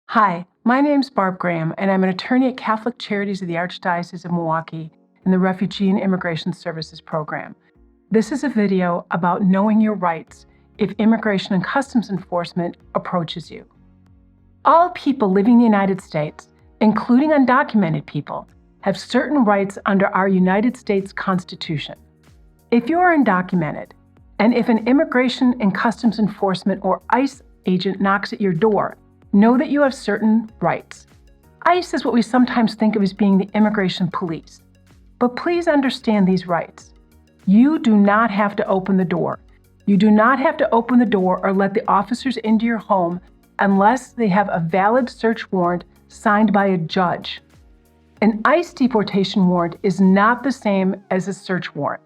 Hi, my name's Barb Graham, and I'm an attorney at Catholic Charities of the Archdiocese of Milwaukee in the Refugee and Immigration Services Program. This is a video about knowing your rights if Immigration and Customs Enforcement approaches you. All people living in the United States, including undocumented people, have certain rights under our United States Constitution. If you are undocumented, and if an Immigration and Customs Enforcement or ICE agent knocks at your door, know that you have certain rights. ICE is what we sometimes think of as being the immigration police. But please understand these rights. You do not have to open the door. You do not have to open the door or let the officers into your home unless they have a valid search warrant signed by a judge. An ICE deportation warrant is not the same as a search warrant.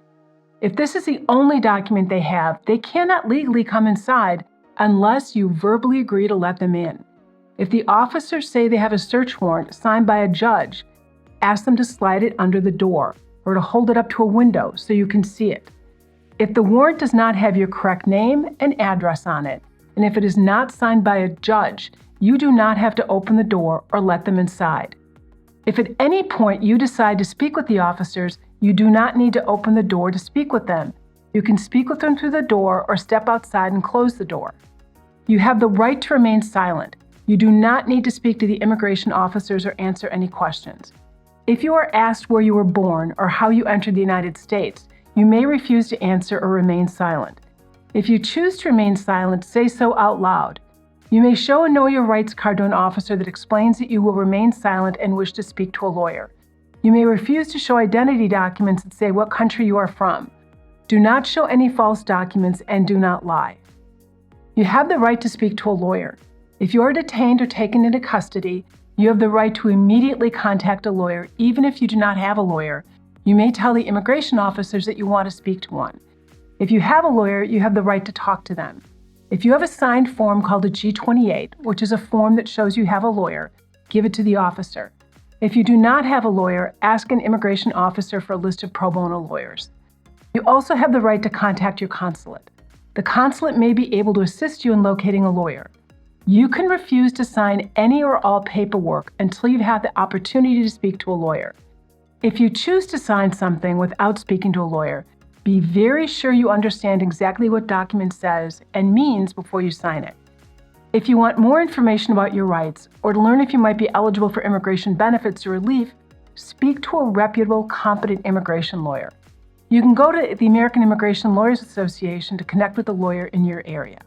If this is the only document they have, they cannot legally come inside unless you verbally agree to let them in. If the officers say they have a search warrant signed by a judge, ask them to slide it under the door or to hold it up to a window so you can see it. If the warrant does not have your correct name and address on it, and if it is not signed by a judge, you do not have to open the door or let them inside. If at any point you decide to speak with the officers, you do not need to open the door to speak with them. You can speak with them through the door or step outside and close the door. You have the right to remain silent. You do not need to speak to the immigration officers or answer any questions. If you are asked where you were born or how you entered the United States, you may refuse to answer or remain silent. If you choose to remain silent, say so out loud. You may show a Know Your Rights card to an officer that explains that you will remain silent and wish to speak to a lawyer. You may refuse to show identity documents that say what country you are from. Do not show any false documents and do not lie. You have the right to speak to a lawyer. If you are detained or taken into custody, you have the right to immediately contact a lawyer, even if you do not have a lawyer. You may tell the immigration officers that you want to speak to one. If you have a lawyer, you have the right to talk to them. If you have a signed form called a G-28, which is a form that shows you have a lawyer, give it to the officer. If you do not have a lawyer, ask an immigration officer for a list of pro bono lawyers. You also have the right to contact your consulate. The consulate may be able to assist you in locating a lawyer. You can refuse to sign any or all paperwork until you've had the opportunity to speak to a lawyer. If you choose to sign something without speaking to a lawyer, be very sure you understand exactly what document says and means before you sign it. If you want more information about your rights or to learn if you might be eligible for immigration benefits or relief, speak to a reputable, competent immigration lawyer. You can go to the American Immigration Lawyers Association to connect with a lawyer in your area.